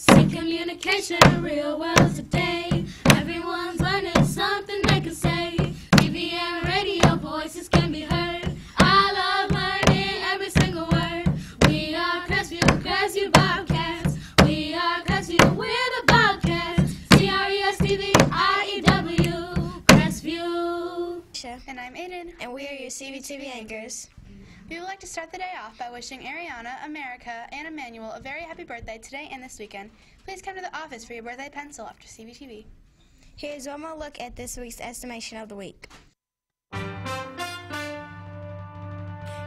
See communication in the real world today. Everyone's learning something they can say. TV and radio voices can be heard. I love learning every single word. We are Crestview Bobcats. We are Crestview, we're the Bobcats. CRESTVIEW, Crestview. And I'm Aiden. And we are your CVTV anchors. We would like to start the day off by wishing Ariana, America, and Emmanuel a very happy birthday today and this weekend. Please come to the office for your birthday pencil after CVTV. Here's one more look at this week's estimation of the week.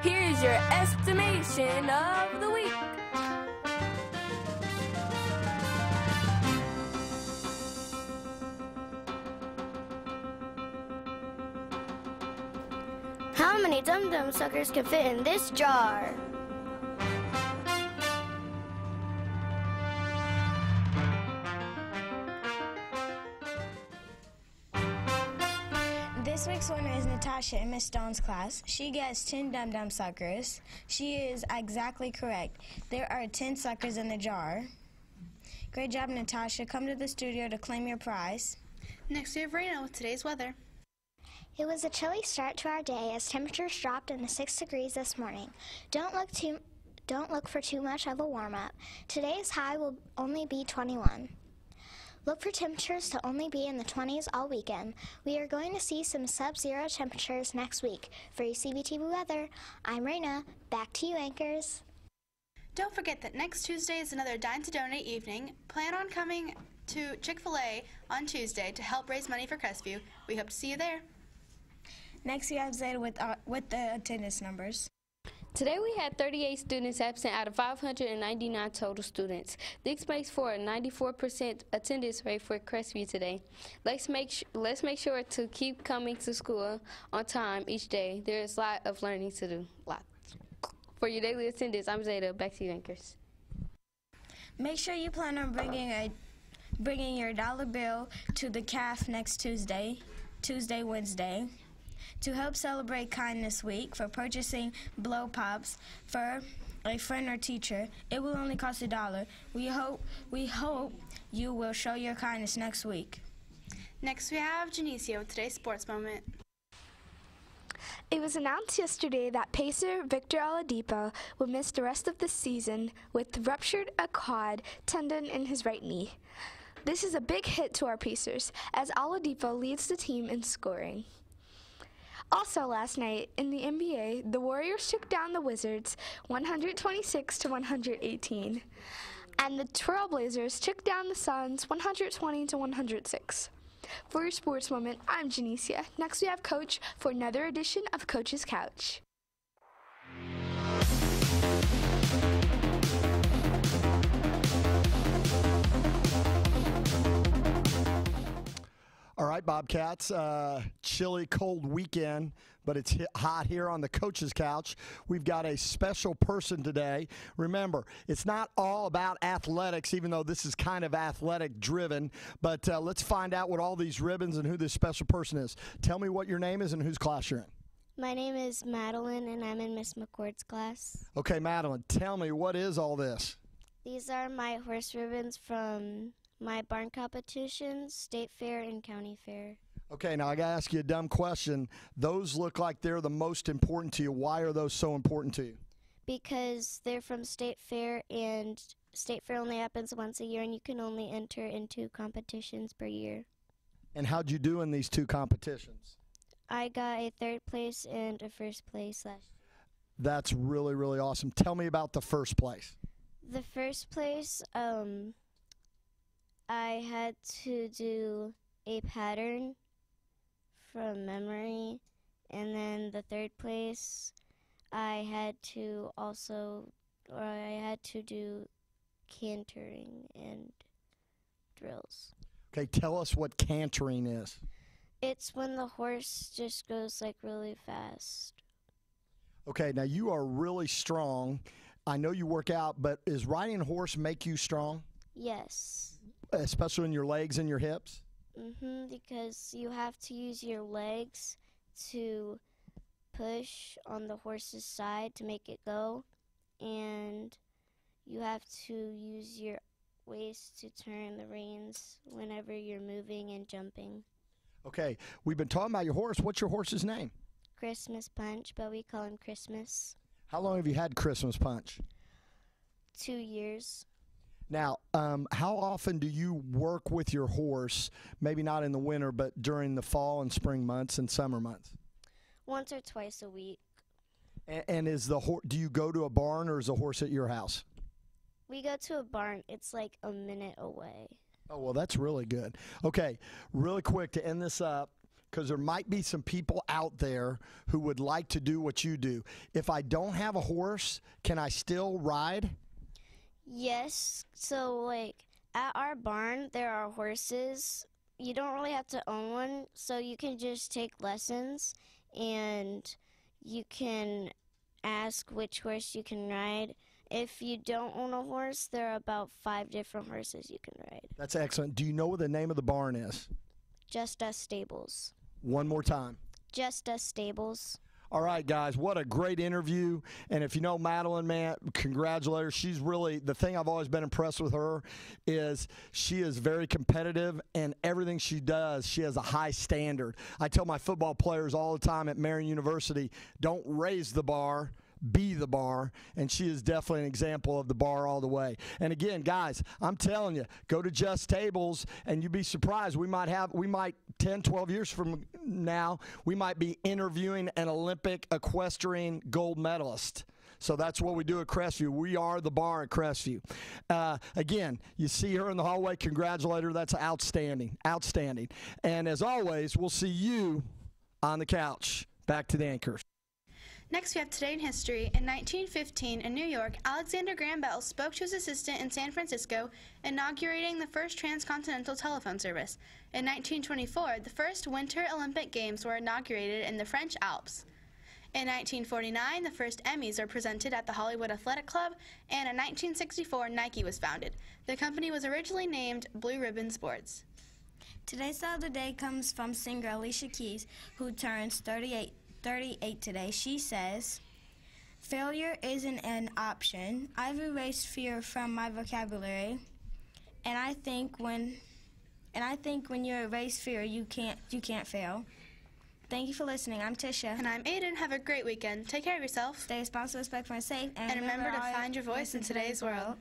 Here's your estimation of the week. How many dum-dum suckers can fit in this jar? This week's winner is Natasha in Miss Stone's class. She gets 10 dum-dum suckers. She is exactly correct. There are 10 suckers in the jar. Great job, Natasha. Come to the studio to claim your prize. Next we have Rena with today's weather. It was a chilly start to our day as temperatures dropped into 6 degrees this morning. Don't look for too much of a warm-up. Today's high will only be 21. Look for temperatures to only be in the 20s all weekend. We are going to see some sub-zero temperatures next week. For your CVTV weather, I'm Raina. Back to you, anchors. Don't forget that next Tuesday is another Dine to Donate evening. Plan on coming to Chick-fil-A on Tuesday to help raise money for Crestview. We hope to see you there. Next, we have Zeta with the attendance numbers. Today we had 38 students absent out of 599 total students. This makes for a 94% attendance rate for Crestview today. Let's make sure to keep coming to school on time each day. There is a lot of learning to do. For your daily attendance, I'm Zeta. Back to you, anchors. Make sure you plan on bringing your dollar bill to the CAF next Tuesday, Wednesday, to help celebrate Kindness Week. For purchasing blow pops for a friend or teacher, it will only cost $1. We hope you will show your kindness next week. Next we have Janicia with today's sports moment. It was announced yesterday that Pacer Victor Oladipo will miss the rest of the season with ruptured a quad tendon in his right knee. This is a big hit to our Pacers, as Oladipo leads the team in scoring. Also last night in the NBA, the Warriors took down the Wizards 126-118, and the Trailblazers took down the Suns 120-106. For your sports moment, I'm Janicia. Next we have Coach for another edition of Coach's Couch. All right, Bobcats, chilly, cold weekend, but it's hot here on the Coach's Couch. We've got a special person today. Remember, it's not all about athletics, even though this is kind of athletic-driven, but let's find out what all these ribbons and who this special person is. Tell me what your name is and whose class you're in. My name is Madeline, and I'm in Miss McCord's class. Okay, Madeline, tell me, what is all this? These are my horse ribbons from my barn competitions, state fair, and county fair. Okay, now I got to ask you a dumb question. Those look like they're the most important to you. Why are those so important to you? Because they're from state fair, and state fair only happens once a year, and you can only enter in 2 competitions per year. And how'd you do in these 2 competitions? I got a 3rd place and a 1st place last year. That's really, really awesome. Tell me about the 1st place. The 1st place, I had to do a pattern from memory, and then the 3rd place, I had to do cantering and drills. Okay, tell us what cantering is. It's when the horse just goes like really fast. Okay, now you are really strong. I know you work out, but does riding a horse make you strong? Yes. Especially in your legs and your hips? Because you have to use your legs to push on the horse's side to make it go, and you have to use your ways to turn the reins whenever you're moving and jumping. Okay, we've been talking about your horse. What's your horse's name? Christmas Punch, but we call him Christmas. How long have you had Christmas Punch? 2 years. Now, how often do you work with your horse, maybe not in the winter, but during the fall and spring months and summer months? Once or twice a week. And is the do you go to a barn or is the horse at your house? We go to a barn. It's like a minute away. Oh, well, that's really good. Okay, really quick to end this up, because there might be some people out there who would like to do what you do. If I don't have a horse, can I still ride? Yes. So, like, at our barn, there are horses. You don't really have to own one, so you can just take lessons, and you can ask which horse you can ride. If you don't own a horse, there are about 5 different horses you can ride. That's excellent. Do you know what the name of the barn is? Just Us Stables. One more time. Just Us Stables. All right, guys, what a great interview. And if you know Madeline, man, congratulate her. She's really, the thing I've always been impressed with her is she is very competitive, and everything she does, she has a high standard. I tell my football players all the time at Marion University, don't raise the bar, be the bar, and she is definitely an example of the bar all the way. And again, guys, I'm telling you, go to Just Tables, and you'd be surprised. We might 10, 12 years from now, we might be interviewing an Olympic equestrian gold medalist. So that's what we do at Crestview. We are the bar at Crestview. Again, you see her in the hallway. Congratulate her. That's outstanding. Outstanding. And as always, we'll see you on the couch. Back to the anchors. Next, we have Today in History. In 1915, in New York, Alexander Graham Bell spoke to his assistant in San Francisco, inaugurating the first transcontinental telephone service. In 1924, the first Winter Olympic Games were inaugurated in the French Alps. In 1949, the first Emmys were presented at the Hollywood Athletic Club, and in 1964, Nike was founded. The company was originally named Blue Ribbon Sports. Today's song of the day comes from singer Alicia Keys, who turns 38 today. She says, "Failure isn't an option. I've erased fear from my vocabulary, and I think when you erase fear, you can't fail." Thank you for listening. I'm Tisha. And I'm Aiden. Have a great weekend. Take care of yourself. Stay responsible, respectful, and safe. And remember to find your voice in today's world.